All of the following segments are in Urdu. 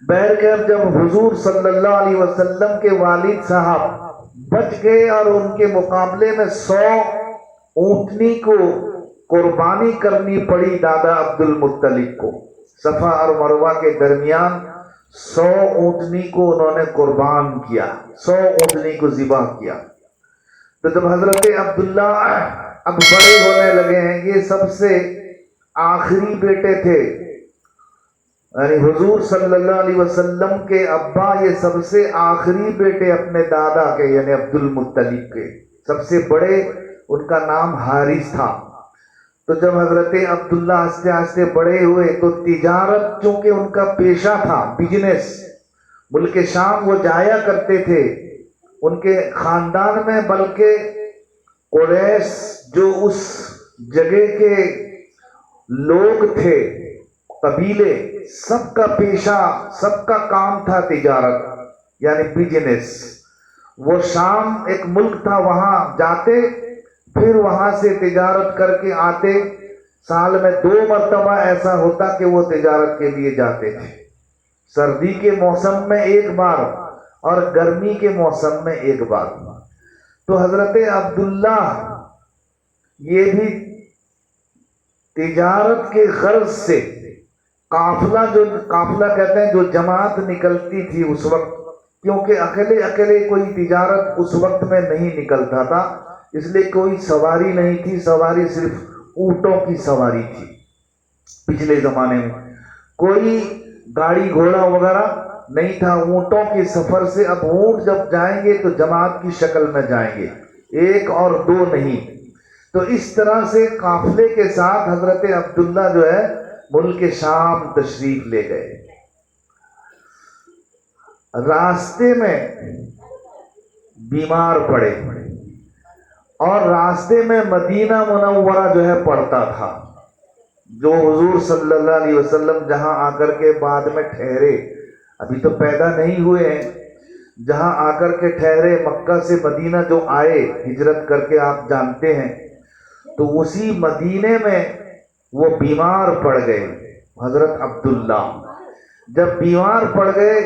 بہرکیف جب حضور صلی اللہ علیہ وسلم کے والد صاحب بچ گئے اور ان کے مقابلے میں 100 اونٹنی کو قربانی کرنی پڑی دادا عبد المطلب کو، صفا اور مروہ کے درمیان 100 اونٹنی کو انہوں نے قربان کیا، 100 اونٹنی کو ذبح کیا۔ تو جب حضرت عبداللہ اب بڑے ہونے لگے ہیں، یہ سب سے آخری بیٹے تھے، یعنی حضور صلی اللہ علیہ وسلم کے ابا یہ سب سے آخری بیٹے اپنے دادا کے یعنی عبد المطلب کے، سب سے بڑے ان کا نام حارث تھا۔ تو جب حضرت عبداللہ آہستہ آہستہ بڑے ہوئے تو تجارت چونکہ ان کا پیشہ تھا، بزنس، ملک شام وہ جایا کرتے تھے ان کے خاندان میں، بلکہ قریش جو اس جگہ کے لوگ تھے، قبیلے، سب کا پیشہ، سب کا کام تھا تجارت یعنی بزنس۔ وہ شام ایک ملک تھا، وہاں جاتے پھر وہاں سے تجارت کر کے آتے، سال میں 2 مرتبہ ایسا ہوتا کہ وہ تجارت کے لیے جاتے تھے، سردی کے موسم میں 1 بار اور گرمی کے موسم میں 1 بار۔ تو حضرت عبداللہ یہ بھی تجارت کے غرض سے قافلہ کہتے ہیں جو جماعت نکلتی تھی اس وقت، کیونکہ اکیلے کوئی تجارت اس وقت میں نہیں نکلتا تھا، اس لیے کوئی سواری نہیں تھی، سواری صرف اونٹوں کی سواری تھی۔ پچھلے زمانے میں کوئی گاڑی گھوڑا وغیرہ نہیں تھا، اونٹوں کے سفر سے اب اونٹ جب جائیں گے تو جماعت کی شکل میں جائیں گے، 1 اور 2 نہیں۔ تو اس طرح سے قافلے کے ساتھ حضرت عبداللہ جو ہے ملک شام تشریف لے گئے۔ راستے میں بیمار پڑے اور راستے میں مدینہ منورہ جو ہے پڑتا تھا، جو حضور صلی اللہ علیہ وسلم جہاں آ کر کے بعد میں ٹھہرے، ابھی تو پیدا نہیں ہوئے ہیں، جہاں آ کر کے ٹھہرے، مکہ سے مدینہ جو آئے ہجرت کر کے، آپ جانتے ہیں، تو اسی مدینے میں وہ بیمار پڑ گئے حضرت عبداللہ۔ جب بیمار پڑ گئے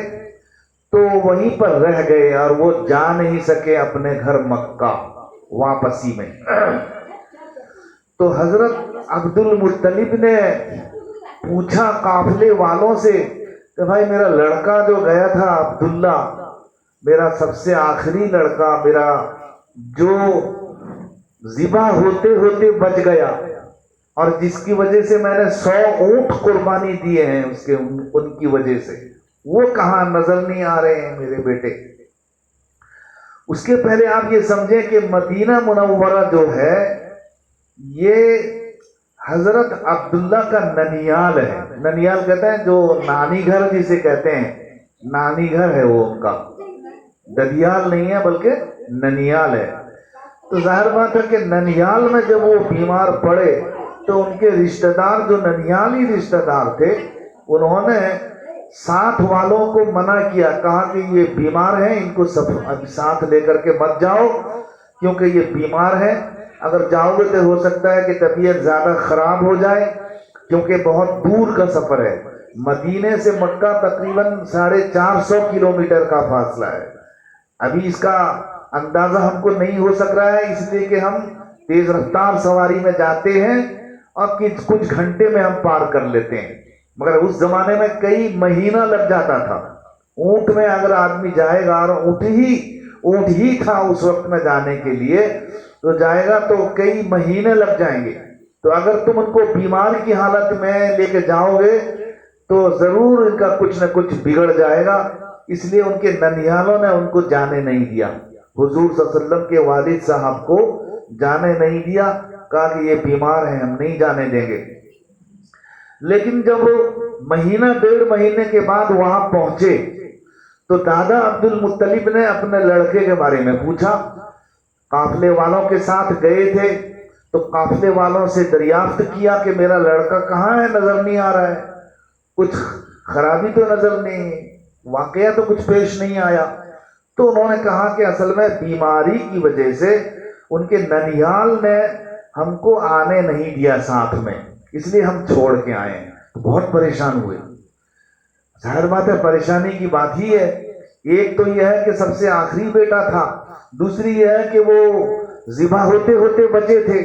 تو وہیں پر رہ گئے اور وہ جا نہیں سکے اپنے گھر مکہ واپسی میں۔ تو حضرت عبد المطلب نے پوچھا قافلے والوں سے کہ بھائی میرا لڑکا جو گیا تھا عبداللہ، میرا سب سے آخری لڑکا، میرا جو ذبح ہوتے ہوتے بچ گیا اور جس کی وجہ سے میں نے 100 اونٹ قربانی دیے ہیں ان کی وجہ سے، وہ کہاں نظر نہیں آ رہے ہیں میرے بیٹے۔ اس کے پہلے آپ یہ سمجھیں کہ مدینہ منورہ جو ہے یہ حضرت عبداللہ کا ننیال ہے۔ ننیال کہتے ہیں جو نانی گھر جسے کہتے ہیں، نانی گھر ہے وہ ان کا، ددیال نہیں ہے بلکہ ننیال ہے۔ تو ظاہر بات ہے کہ ننیال میں جب وہ بیمار پڑے تو ان کے رشتہ دار جو ننیالی رشتہ دار تھے انہوں نے ساتھ والوں کو منع کیا، کہا کہ یہ بیمار ہیں، ان کو ساتھ لے کر کے مت جاؤ کیونکہ یہ بیمار ہیں، اگر جاؤ گے تو ہو سکتا ہے کہ طبیعت زیادہ خراب ہو جائے، کیونکہ بہت دور کا سفر ہے، مدینے سے مکہ تقریباً 450 کلومیٹر کا فاصلہ ہے۔ ابھی اس کا اندازہ ہم کو نہیں ہو سک رہا ہے، اس لیے کہ ہم تیز رفتار سواری میں جاتے ہیں اور کچھ گھنٹے میں ہم پار کر لیتے ہیں، مگر اس زمانے میں کئی مہینہ لگ جاتا تھا۔ اونٹ میں اگر آدمی جائے گا، اور اونٹ ہی تھا اس وقت میں جانے کے لیے، تو جائے گا تو کئی مہینے لگ جائیں گے۔ تو اگر تم ان کو بیمار کی حالت میں لے کے جاؤ گے تو ضرور ان کا کچھ نہ کچھ بگڑ جائے گا، اس لیے ان کے ننیالوں نے ان کو جانے نہیں دیا، حضور صلی اللہ علیہ وسلم کے والد صاحب کو جانے نہیں دیا، کہا کہ یہ بیمار ہیں، ہم نہیں جانے دیں گے۔ لیکن جب مہینہ 1.5 مہینے کے بعد وہاں پہنچے تو دادا عبد المطلب نے اپنے لڑکے کے بارے میں پوچھا، قافلے والوں کے ساتھ گئے تھے تو قافلے والوں سے دریافت کیا کہ میرا لڑکا کہاں ہے، نظر نہیں آ رہا ہے، کچھ خرابی تو نظر نہیں، واقعہ تو کچھ پیش نہیں آیا۔ تو انہوں نے کہا کہ اصل میں بیماری کی وجہ سے ان کے ننیال نے ہم کو آنے نہیں دیا ساتھ میں، اس لیے ہم چھوڑ کے آئے ہیں۔ بہت پریشان ہوئے، ظاہر بات ہے پریشانی کی بات ہی ہے. ایک تو یہ ہے کہ سب سے آخری بیٹا تھا، دوسری یہ ہے کہ وہ ذبح ہوتے ہوتے بچے تھے،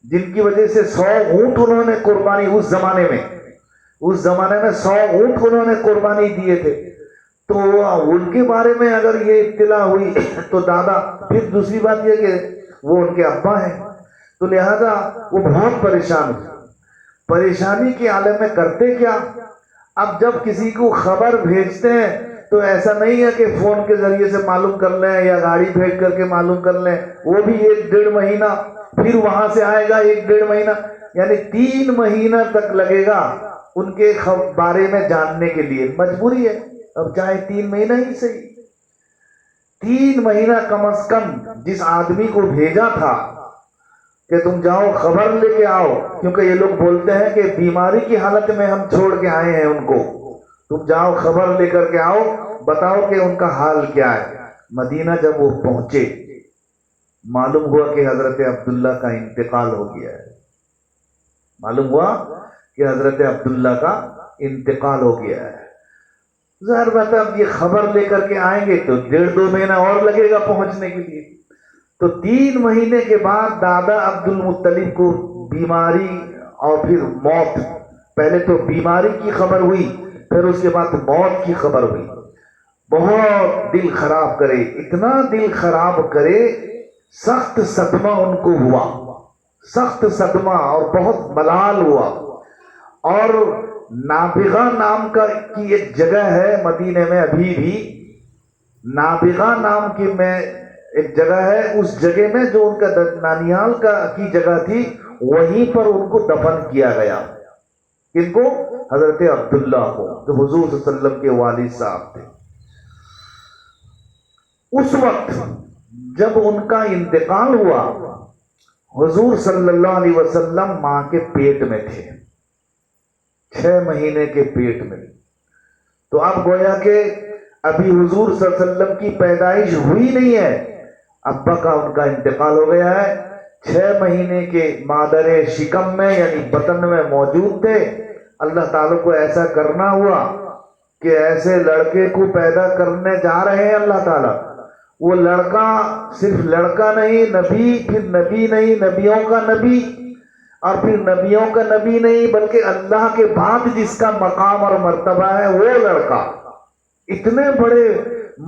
جن کی وجہ سے 100 اونٹ انہوں نے قربانی اس زمانے میں 100 اونٹ انہوں نے قربانی دیے تھے. تو ان کے بارے میں اگر یہ اطلاع ہوئی تو دادا، پھر دوسری بات یہ کہ وہ ان کے ابا ہیں، تو لہذا وہ بہت پریشان ہوئے. پریشانی کے عالم میں کرتے کیا؟ اب جب کسی کو خبر بھیجتے ہیں تو ایسا نہیں ہے کہ فون کے ذریعے سے معلوم کر لیں یا گاڑی بھیج کر کے معلوم کر لیں، وہ بھی 1-1.5 مہینہ، پھر وہاں سے آئے گا 1-1.5 مہینہ، یعنی 3 مہینہ تک لگے گا ان کے بارے میں جاننے کے لیے. مجبوری ہے، اب چاہے 3 مہینہ ہی صحیح، 3 مہینہ کم از کم جس آدمی کو بھیجا تھا کہ تم جاؤ خبر لے کے آؤ، کیونکہ یہ لوگ بولتے ہیں کہ بیماری کی حالت میں ہم چھوڑ کے آئے ہیں ان کو، تم جاؤ خبر لے کر کے آؤ، بتاؤ کہ ان کا حال کیا ہے. مدینہ جب وہ پہنچے، معلوم ہوا کہ حضرت عبداللہ کا انتقال ہو گیا ہے. معلوم ہوا کہ حضرت عبداللہ کا انتقال ہو گیا ہے. ظاہر بات ہے اب یہ خبر لے کر کے آئیں گے تو 1.5-2 مہینہ اور لگے گا پہنچنے کے لیے. تو 3 مہینے کے بعد دادا عبد المطلب کو بیماری اور پھر موت، پہلے تو بیماری کی خبر ہوئی، پھر اس کے بعد موت کی خبر ہوئی. بہت دل خراب کرے، اتنا دل خراب کرے، سخت صدمہ ان کو ہوا، سخت صدمہ اور بہت ملال ہوا. اور نابغہ نام کی ایک جگہ ہے مدینے میں، ابھی بھی نابغہ نام کی میں ایک جگہ ہے، اس جگہ میں جو ان کا نانیال کی جگہ تھی، وہیں پر ان کو دفن کیا گیا. ان کو حضرت عبداللہ کو، جو حضور صلی اللہ علیہ وسلم کے والد صاحب تھے. اس وقت جب ان کا انتقال ہوا، حضور صلی اللہ علیہ وسلم ماں کے پیٹ میں تھے، 6 مہینے کے پیٹ میں. تو اب گویا کہ ابھی حضور صلی اللہ علیہ وسلم کی پیدائش ہوئی نہیں ہے، ابا کا ان کا انتقال ہو گیا ہے. 6 مہینے کے مادر شکم میں یعنی بطن میں موجود تھے. اللہ تعالیٰ کو ایسا کرنا ہوا کہ ایسے لڑکے کو پیدا کرنے جا رہے ہیں اللہ تعالیٰ. وہ لڑکا صرف لڑکا نہیں، نبی، پھر نبی نہیں، نبیوں کا نبی، اور پھر نبیوں کا نبی نہیں بلکہ اللہ کے بعد جس کا مقام اور مرتبہ ہے وہ لڑکا، اتنے بڑے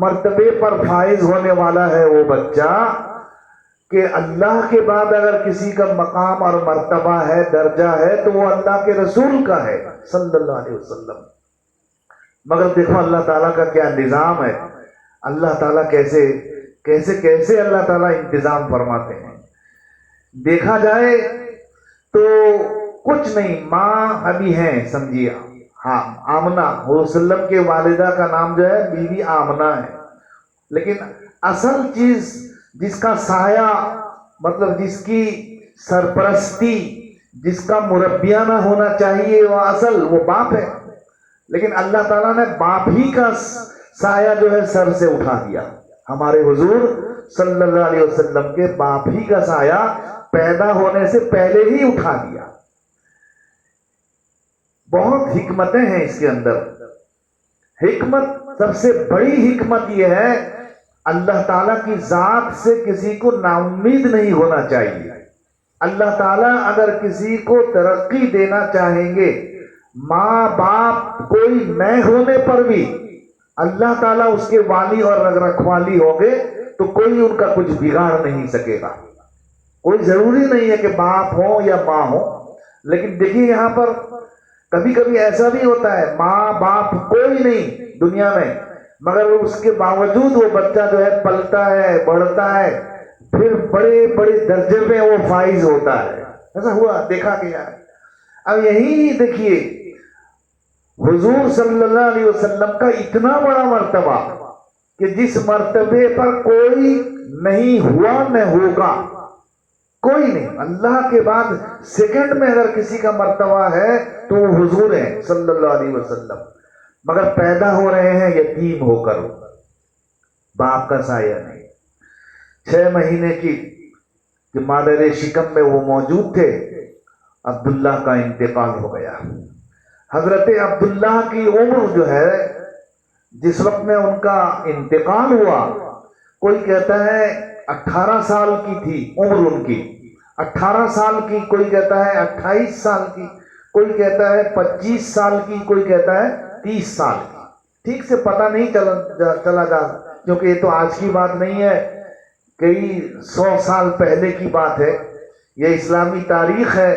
مرتبے پر فائز ہونے والا ہے وہ بچہ کہ اللہ کے بعد اگر کسی کا مقام اور مرتبہ ہے، درجہ ہے، تو وہ اللہ کے رسول کا ہے صلی اللہ علیہ وسلم. مگر دیکھو اللہ تعالیٰ کا کیا نظام ہے، اللہ تعالیٰ کیسے اللہ تعالیٰ انتظام فرماتے ہیں. دیکھا جائے تو کچھ نہیں، ماں ابھی ہیں سمجھیے، ہاں آمنہ، حضور صلی اللہ علیہ وسلم کے والدہ کا نام جو ہے بی بی آمنہ ہے، لیکن اصل چیز جس کا سایہ، مطلب جس کی سرپرستی، جس کا مربیانہ ہونا چاہیے، وہ اصل وہ باپ ہے. لیکن اللہ تعالیٰ نے باپ ہی کا سایہ جو ہے سر سے اٹھا دیا. ہمارے حضور صلی اللہ علیہ وسلم کے باپ ہی کا سایہ پیدا ہونے سے پہلے ہی اٹھا دیا. بہت حکمتیں ہیں اس کے اندر. حکمت، سب سے بڑی حکمت یہ ہے، اللہ تعالیٰ کی ذات سے کسی کو نا امید نہیں ہونا چاہیے. اللہ تعالیٰ اگر کسی کو ترقی دینا چاہیں گے، ماں باپ کوئی نہ ہونے پر بھی اللہ تعالیٰ اس کے والی اور رکھوالی ہوگے تو کوئی ان کا کچھ بگاڑ نہیں سکے گا. کوئی ضروری نہیں ہے کہ باپ ہو یا ماں ہو. لیکن دیکھیے یہاں پر کبھی کبھی ایسا بھی ہوتا ہے، ماں باپ کوئی نہیں دنیا میں، مگر اس کے باوجود وہ بچہ جو ہے پلتا ہے، بڑھتا ہے، پھر بڑے بڑے درجے میں وہ فائز ہوتا ہے. ایسا ہوا، دیکھا گیا ہے. اب یہی دیکھیے حضور صلی اللہ علیہ وسلم کا اتنا بڑا مرتبہ کہ جس مرتبے پر کوئی نہیں ہوا نہ ہوگا، کوئی نہیں. اللہ کے بعد سیکنڈ میں اگر کسی کا مرتبہ ہے تو وہ حضور ہیں صلی اللہ علیہ وسلم. مگر پیدا ہو رہے ہیں یتیم ہو کر، باپ کا سایہ نہیں. 6 مہینے کی کہ مادر شکم میں وہ موجود تھے. عبداللہ کا انتقال ہو گیا. حضرت عبداللہ کی عمر جو ہے جس وقت میں ان کا انتقال ہوا، کوئی کہتا ہے 18 سال کی تھی عمر ان کی، 18 سال کی، کوئی کہتا ہے 28 سال کی، کوئی کہتا ہے 25 سال کی، کوئی کہتا ہے 30 سال کی. ٹھیک سے پتہ نہیں چلا جا، کیونکہ یہ تو آج کی بات نہیں ہے، کئی 100 سال پہلے کی بات ہے، یہ اسلامی تاریخ ہے.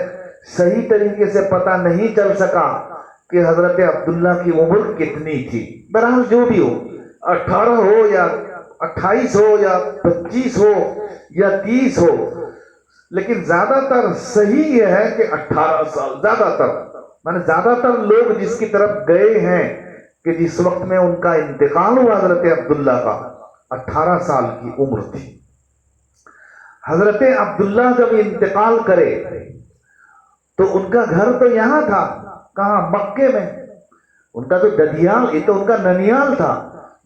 صحیح طریقے سے پتہ نہیں چل سکا کہ حضرت عبداللہ کی عمر کتنی تھی. بہرحال جو بھی ہو، 18 ہو یا 28 ہو یا 25 ہو یا 30 ہو، لیکن زیادہ تر صحیح یہ ہے کہ 18 سال، زیادہ تر لوگ جس کی طرف گئے ہیں کہ جس وقت میں ان کا انتقال ہوا حضرت عبداللہ کا 18 سال کی عمر تھی. حضرت عبداللہ جب انتقال کرے تو ان کا گھر تو یہاں تھا، کہاں؟ مکے میں. ان کا تو ددھیال، یہ تو ان کا ننیال تھا،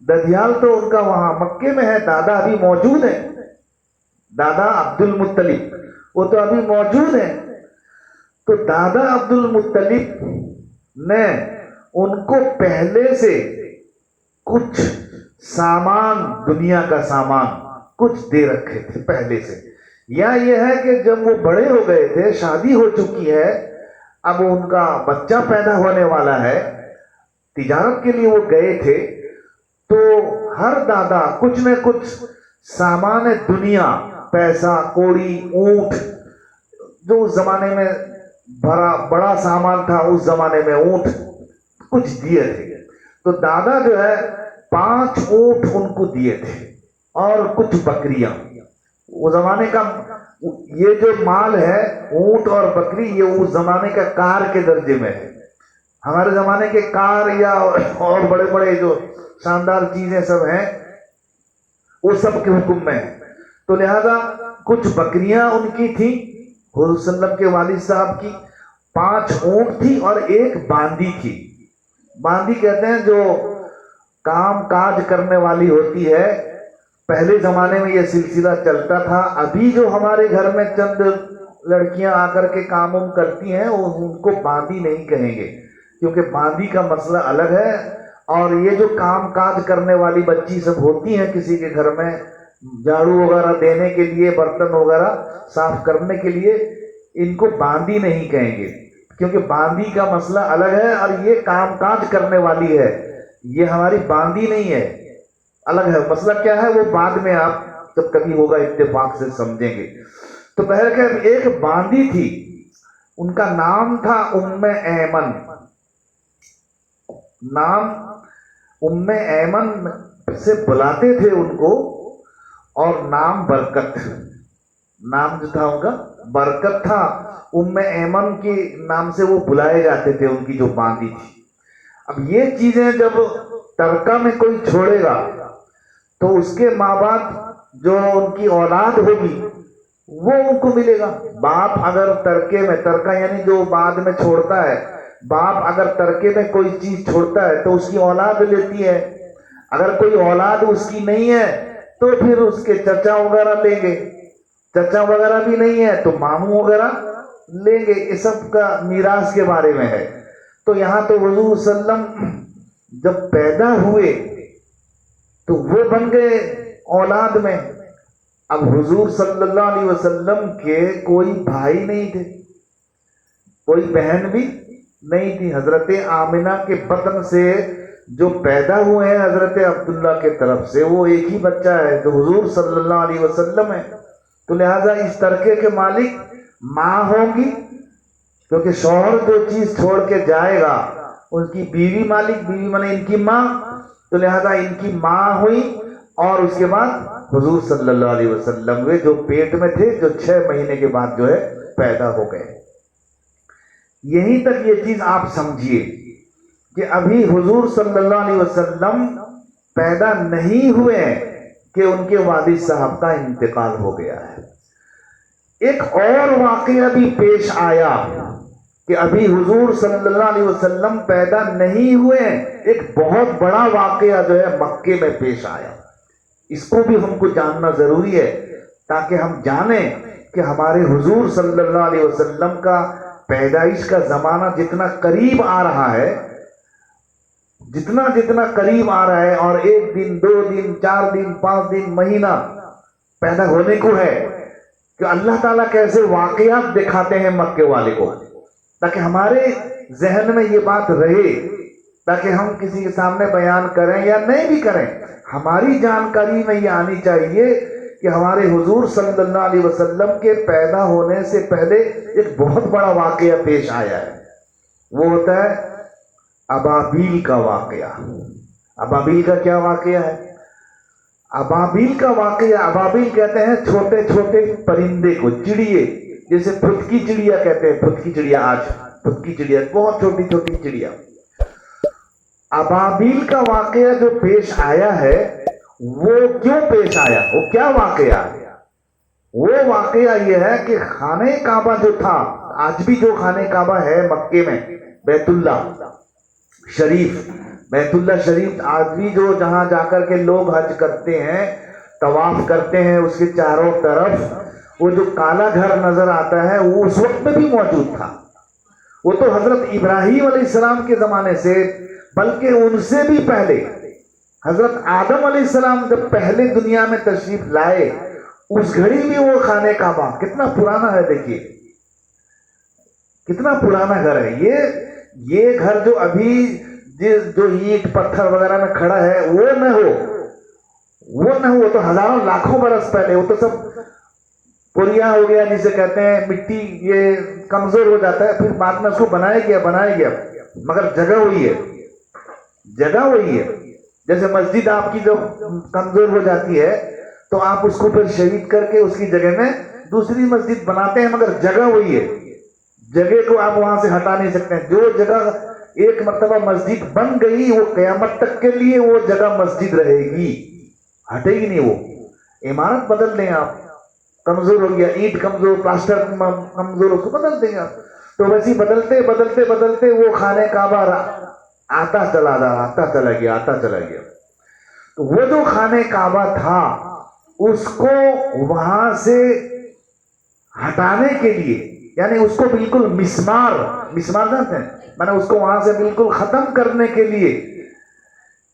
ددھیال تو ان کا وہاں مکے میں ہے. دادا ابھی موجود ہیں، دادا عبد المطلب وہ تو ابھی موجود ہیں. تو دادا عبد المطلب نے ان کو پہلے سے کچھ سامان، دنیا کا سامان کچھ دے رکھے تھے پہلے سے. یا یہ ہے کہ جب وہ بڑے ہو گئے تھے، شادی ہو چکی ہے، اب ان کا بچہ پیدا ہونے والا ہے، تجارت کے لیے وہ گئے تھے، تو ہر دادا کچھ نہ کچھ سامان دنیا، پیسہ کوڑی، اونٹ، جو اس زمانے میں بڑا سامان تھا، اس زمانے میں اونٹ کچھ دیے تھے. تو دادا جو ہے 5 اونٹ ان کو دیے تھے اور کچھ بکریاں. وہ زمانے کا یہ جو مال ہے، اونٹ اور بکری، یہ اس زمانے کا کار کے درجے میں ہے. ہمارے زمانے کے کار یا اور بڑے بڑے جو شاندار چیزیں سب ہیں، وہ سب کے حکم میں ہے. تو لہذا کچھ بکریاں ان کی تھیں، حضور صلی اللہ علیہ وسلم کے والد صاحب کی 5 اونٹ تھی اور ایک باندی تھی. باندی کہتے ہیں جو کام کاج کرنے والی ہوتی ہے. پہلے زمانے میں یہ سلسلہ چلتا تھا. ابھی جو ہمارے گھر میں چند لڑکیاں آ کر کے کام کرتی ہیں، وہ ان کو باندی نہیں کہیں گے، کیونکہ باندی کا مسئلہ الگ ہے. اور یہ جو کام کاج کرنے والی بچی سب ہوتی ہیں کسی کے گھر میں، جھاڑو وغیرہ دینے کے لیے، برتن وغیرہ صاف کرنے کے لیے، ان کو باندی نہیں کہیں گے، کیونکہ باندی کا مسئلہ الگ ہے اور یہ کام کاج کرنے والی ہے. یہ ہماری باندی نہیں ہے، الگ ہے. مسئلہ کیا ہے وہ بعد میں آپ جب کبھی ہوگا اتفاق سے سمجھیں گے. تو بہرکیف ایک باندی تھی، ان کا نام تھا ام ایمن. نام ام ایمن سے بلاتے تھے ان کو، اور نام برکت، نام جو تھا ان کا برکت تھا. ام ایمن کے نام سے وہ بلائے جاتے تھے، ان کی جو باندی تھی. اب یہ چیزیں جب ترکہ میں کوئی چھوڑے گا تو اس کے ماں باپ جو ان کی اولاد ہوگی وہ ان کو ملے گا. باپ اگر ترکے میں، ترکہ یعنی جو بعد میں چھوڑتا ہے، باپ اگر ترکے میں کوئی چیز چھوڑتا ہے تو اس کی اولاد لیتی ہے. اگر کوئی اولاد اس کی نہیں ہے تو پھر اس کے چچا وغیرہ لیں گے. چچا وغیرہ بھی نہیں ہے تو ماموں وغیرہ لیں گے. یہ سب کا میراث کے بارے میں ہے. تو یہاں تو حضور صلی اللہ علیہ وسلم جب پیدا ہوئے تو وہ بن گئے اولاد میں. اب حضور صلی اللہ علیہ وسلم کے کوئی بھائی نہیں تھے، کوئی بہن بھی نہیں تھی. حضرت آمنہ کے بطن سے جو پیدا ہوئے ہیں حضرت عبداللہ کے طرف سے، وہ ایک ہی بچہ ہے جو حضور صلی اللہ علیہ وسلم ہے. تو لہذا اس ترکے کے مالک ماں ہوں گی، کیونکہ شوہر جو چیز چھوڑ کے جائے گا ان کی بیوی مالک، بیوی مانے ان کی ماں. تو لہذا ان کی ماں ہوئی، اور اس کے بعد حضور صلی اللہ علیہ وسلم ہوئے جو پیٹ میں تھے، جو 6 مہینے کے بعد جو ہے پیدا ہو گئے. یہیں تک یہ چیز آپ سمجھیے کہ ابھی حضور صلی اللہ علیہ وسلم پیدا نہیں ہوئے ہیں کہ ان کے والد صاحب کا انتقال ہو گیا ہے. ایک اور واقعہ بھی پیش آیا کہ ابھی حضور صلی اللہ علیہ وسلم پیدا نہیں ہوئے ہیں. ایک بہت بڑا واقعہ جو ہے مکے میں پیش آیا. اس کو بھی ہم کو جاننا ضروری ہے تاکہ ہم جانیں کہ ہمارے حضور صلی اللہ علیہ وسلم کا پیدائش کا زمانہ جتنا قریب آ رہا ہے، جتنا قریب آ رہا ہے، اور 1 دن 2 دن 4 دن 5 دن مہینہ پیدا ہونے کو ہے، کہ اللہ تعالیٰ کیسے واقعات دکھاتے ہیں مکے والے کو، تاکہ ہمارے ذہن میں یہ بات رہے، تاکہ ہم کسی کے سامنے بیان کریں یا نہیں بھی کریں، ہماری جانکاری میں یہ آنی چاہیے کہ ہمارے حضور صلی اللہ علیہ وسلم کے پیدا ہونے سے پہلے ایک بہت بڑا واقعہ پیش آیا ہے. وہ ہوتا ہے ابابیل کا واقعہ. ابابیل کا کیا واقعہ ہے؟ ابابیل کا واقعہ، ابابیل کہتے ہیں چھوٹے چھوٹے پرندے کو، چڑیے، جیسے پھٹکی چڑیا کہتے ہیں، پھٹکی چڑیا، آج پھٹکی چڑیا، بہت چھوٹی چھوٹی چڑیا. ابابیل کا واقعہ جو پیش آیا ہے، وہ کیوں پیش آیا؟ وہ کیا واقعہ ہے؟ وہ واقعہ یہ ہے کہ خانہ کعبہ جو تھا، آج بھی جو خانہ کعبہ ہے مکے میں، بیت اللہ شریف، بیت اللہ شریف آج بھی جو جہاں جا کر کے لوگ حج کرتے ہیں، طواف کرتے ہیں، اس کے چاروں طرف وہ جو کالا گھر نظر آتا ہے، وہ اس وقت میں بھی موجود تھا. وہ تو حضرت ابراہیم علیہ السلام کے زمانے سے، بلکہ ان سے بھی پہلے حضرت آدم علیہ السلام جب پہلے دنیا میں تشریف لائے، اس گھڑی بھی وہ خانہ کعبہ کتنا پرانا ہے. دیکھیے کتنا پرانا گھر ہے یہ گھر جو ابھی جو اینٹ پتھر وغیرہ میں کھڑا ہے، وہ نہ ہو، وہ تو ہزاروں لاکھوں برس پہلے، وہ تو سب پوریا ہو گیا جسے کہتے ہیں، مٹی یہ کمزور ہو جاتا ہے، پھر بعد میں اس کو بنایا گیا، مگر جگہ وہی ہے. جیسے مسجد آپ کی جو کمزور ہو جاتی ہے تو آپ اس کو پھر شہید کر کے اس کی جگہ میں دوسری مسجد بناتے ہیں، مگر جگہ وہی ہے. جگہ کو آپ وہاں سے ہٹا نہیں سکتے ہیں. جو جگہ ایک مرتبہ مسجد بن گئی، وہ قیامت تک کے لیے وہ جگہ مسجد رہے گی، ہٹے گی نہیں. وہ عمارت بدل دیں آپ، کمزور ہو گیا، اینٹ کمزور، پلاسٹر کمزور، اس کو بدل دیں آپ. تو ویسے بدلتے وہ خانہ کعبہ آتا چلا گیا. تو وہ جو خانہ کعبہ تھا، اس کو وہاں سے ہٹانے کے لیے، یعنی اس کو بالکل مسمار جانتے ہیں، میں نے اس کو وہاں سے بالکل ختم کرنے کے لیے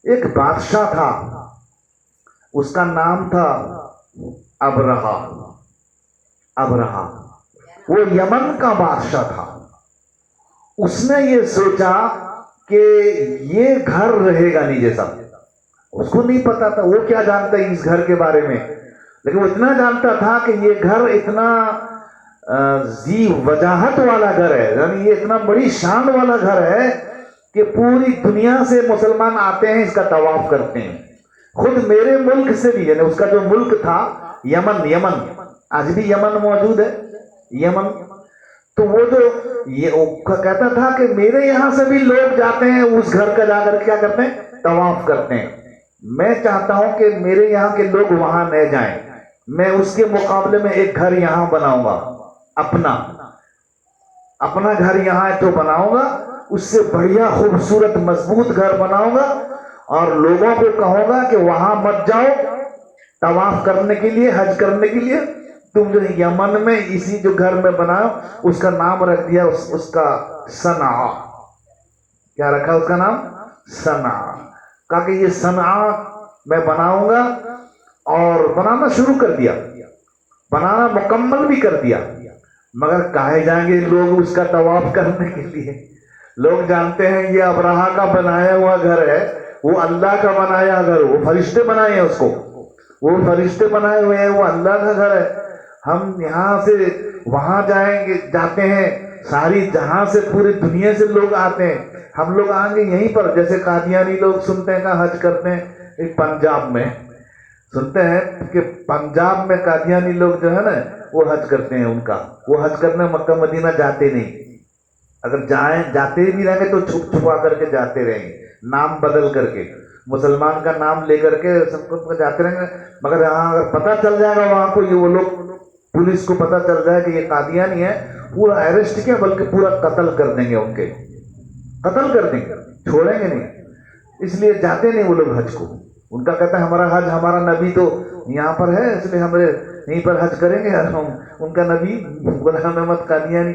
ایک بادشاہ تھا، اس کا نام تھا ابرہا. وہ یمن کا بادشاہ تھا. اس نے یہ سوچا کہ یہ گھر رہے گا نہیں جیسا. اس کو نہیں پتا تھا، وہ کیا جانتا ہے اس گھر کے بارے میں، لیکن وہ اتنا جانتا تھا کہ یہ گھر اتنا ذی وجاہت والا گھر ہے، یعنی یہ اتنا بڑی شان والا گھر ہے کہ پوری دنیا سے مسلمان آتے ہیں، اس کا طواف کرتے ہیں. خود میرے ملک سے بھی، یعنی اس کا جو ملک تھا یمن، آج بھی یمن موجود ہے، یمن. تو وہ جو یہ کہتا تھا کہ میرے یہاں سے بھی لوگ جاتے ہیں اس گھر کا، جا کر کیا کرتے ہیں؟ طواف کرتے ہیں. میں چاہتا ہوں کہ میرے یہاں کے لوگ وہاں نہ جائیں، میں اس کے مقابلے میں ایک گھر یہاں بناؤں گا، اپنا گھر یہاں تو بناؤں گا، اس سے بڑھیا خوبصورت مضبوط گھر بناؤں گا، اور لوگوں کو کہوں گا کہ وہاں مت جاؤ طواف کرنے کے لیے، حج کرنے کے لیے، تم جو یمن میں اسی جو گھر میں بناؤ، اس کا نام رکھ دیا اس کا صنعا. کیا رکھا اس کا نام؟ صنعا. کہا کہ یہ صنعا میں بناؤں گا، اور بنانا شروع کر دیا، بنانا مکمل بھی کر دیا. مگر کہے جائیں گے لوگ اس کا طواف کرنے کے لیے؟ لوگ جانتے ہیں یہ ابرہا کا بنایا ہوا گھر ہے، وہ اللہ کا بنایا گھر، وہ فرشتے بنائے ہیں اس کو، وہ فرشتے بنائے ہوئے ہیں، وہ اللہ کا گھر ہے. ہم یہاں سے وہاں جاتے ہیں، ساری جہاں سے پوری دنیا سے لوگ آتے ہیں. ہم لوگ آئیں گے یہیں پر، جیسے قادیانی لوگ سنتے ہیں کہ حج کرتے ہیں پنجاب میں، سنتے ہیں کہ پنجاب میں قادیانی لوگ جو ہے نا وہ حج کرتے ہیں. ان کا وہ حج کرنے مکہ مدینہ جاتے نہیں، اگر جاتے بھی رہیں گے تو چھپ چھپا کر کے جاتے رہیں گے، نام بدل کر کے، مسلمان کا نام لے کر کے سب کو جاتے رہیں گے. مگر یہاں اگر پتہ چل جائے گا وہاں کو، یہ وہ لوگ پولیس کو پتہ چل جائے کہ یہ قادیانی ہے، پورا اریسٹ کیا بلکہ پورا قتل کر دیں گے، ان کے قتل کر دیں گے، چھوڑیں گے نہیں. اس لیے جاتے نہیں وہ لوگ حج کو. ان کا کہتا ہے ہمارا حج، ہمارا نبی تو یہاں پر ہے، اس لیے ہم یہیں پر حج کریں گے. ہم ان کا نبی غلام احمد قادیانی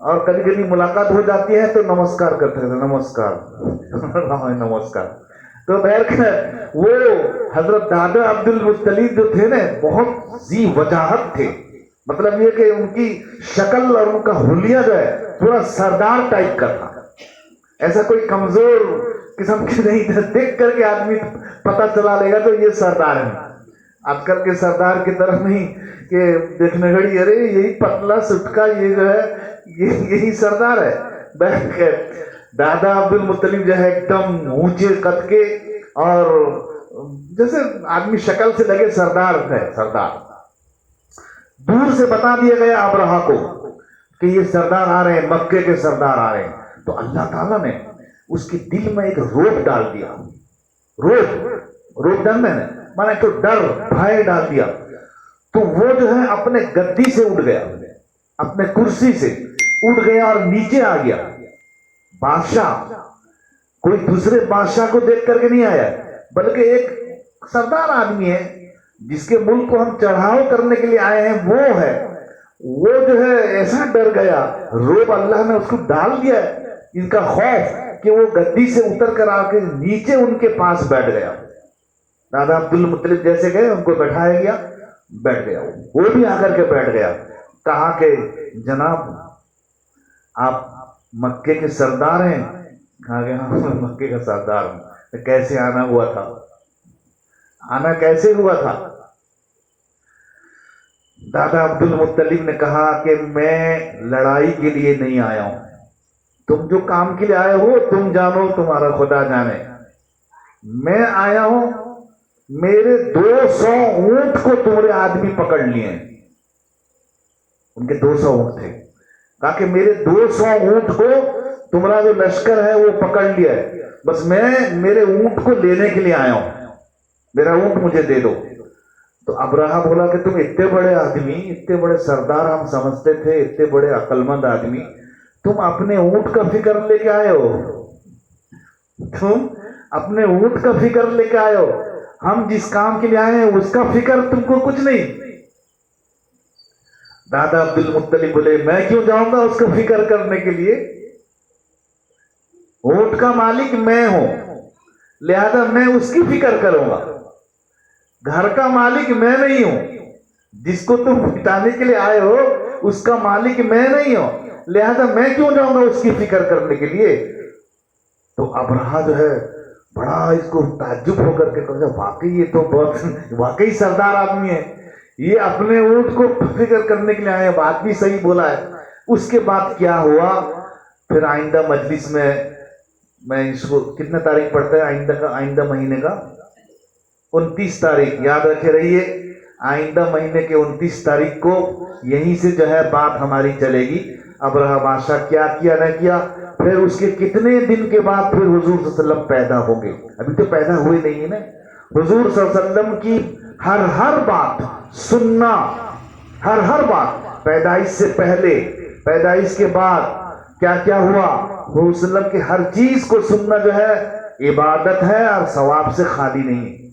اور کبھی کبھی ملاقات ہو جاتی ہے تو نمسکار کرتے ہیں، نمسکار نمسکار. تو خیر وہ حضرت دادا عبد المطلب جو تھے نا بہت ذی وجاہت تھے، مطلب یہ کہ ان کی شکل اور ان کا حلیہ جو ہے پورا سردار ٹائپ کا تھا، ایسا کوئی کمزور قسم کی نہیں تھا. دیکھ کر کے آدمی پتہ چلا لے گا تو یہ سردار ہے. آج کل کے سردار کی طرف نہیں کہ دیکھنے گھڑی ارے یہی پتلا سٹکا یہ جو ہے یہی سردار ہے. بہرخیر دادا عبد المطلب جو ہے ایک دم اونچے قد کے اور جیسے آدمی شکل سے لگے سردار ہے، سردار. دور سے بتا دیا گیا ابرہا کو کہ یہ سردار آ رہے ہیں، مکے کے سردار آ رہے ہیں. تو اللہ تعالیٰ نے اس کے دل میں ایک روب ڈال دیا. روب ڈالنا ہے مانا تو ڈر بھائے ڈال دیا. تو وہ جو ہے اپنے گدی سے اٹھ گیا، اپنے کرسی سے اٹھ گیا اور نیچے آ گیا. بادشاہ کوئی دوسرے بادشاہ کو دیکھ کر کے نہیں آیا، بلکہ ایک سردار آدمی ہے جس کے ملک کو ہم چڑھاؤ کرنے کے لیے آئے ہیں وہ ہے. وہ جو ہے ایسا ڈر گیا، روب اللہ نے اس کو ڈال دیا ان کا خوف کہ وہ گدی سے اتر کر آ کے نیچے ان کے پاس بیٹھ گیا. دادا عبد المطلب جیسے گئے ان کو بٹھایا گیا، بیٹھ گیا. وہ بھی آ کر کے بیٹھ گیا. کہا کہ جناب آپ مکے کے سردار ہیں؟ کہا کہ ہاں مکے کا سردار ہوں. کیسے آنا ہوا تھا؟ آنا کیسے ہوا تھا؟ دادا عبد المطلب نے کہا کہ میں لڑائی کے لیے نہیں آیا ہوں، تم جو کام کے لیے آئے ہو تم جانو، تمہارا خدا جانے. میں آیا ہوں، میرے 200 اونٹ کو تمہارے آدمی پکڑ لیے ہیں. ان کے 200 اونٹ تھے. کہا کہ میرے 200 اونٹ کو تمہارا جو لشکر ہے وہ پکڑ لیا ہے، بس میں میرے اونٹ کو لینے کے لیے آیا ہوں، میرا اونٹ مجھے دے دو. تو ابرہا بولا کہ تم اتنے بڑے آدمی، اتنے بڑے سردار ہم سمجھتے تھے، اتنے بڑے عقل مند آدمی، تم اپنے اونٹ کا فکر لے کے آئے ہو؟ تم اپنے اونٹ کا فکر لے کے آئے ہو؟ ہم جس کام کے لیے آئے ہیں اس کا فکر تم کو کچھ نہیں. دادا عبد المطلب بولے میں کیوں جاؤں گا اس کا فکر کرنے کے لیے؟ اونٹ کا مالک میں ہوں، لہذا میں اس کی فکر کروں گا. گھر کا مالک میں نہیں ہوں، جس کو تم بتانے کے لیے آئے ہو اس کا مالک میں نہیں ہوں، لہذا میں کیوں جاؤں گا اس کی فکر کرنے کے لیے. تو ابرہا جو ہے بڑا اس کو تعجب ہو کر کے کہا واقعی یہ تو بہت واقعی سردار آدمی ہے، یہ اپنے اونٹ کو فکر کرنے کے لیے آئے ہیں، بات بھی صحیح بولا ہے. اس کے بعد کیا ہوا پھر آئندہ مجلس میں اس کو کتنے تاریخ پڑھتا ہے آئندہ مہینے کا 29 تاریخ یاد رکھے رہیے. آئندہ مہینے کے 29 تاریخ کو یہیں سے جو ہے بات ہماری چلے گی. ابرہا بادشاہ کیا کیا نہ کیا، پھر اس کے کتنے دن کے بعد پھر حضور صلی اللہ علیہ وسلم پیدا ہوں گے. ابھی تو پیدا ہوئے نہیں ہے نا. حضور صلی اللہ علیہ وسلم کی ہر بات سننا، ہر بات، پیدائش سے پہلے، پیدائش کے بعد کیا کیا ہوا، حضور صلی اللہ علیہ وسلم کی ہر چیز کو سننا جو ہے عبادت ہے اور ثواب سے خالی نہیں ہے.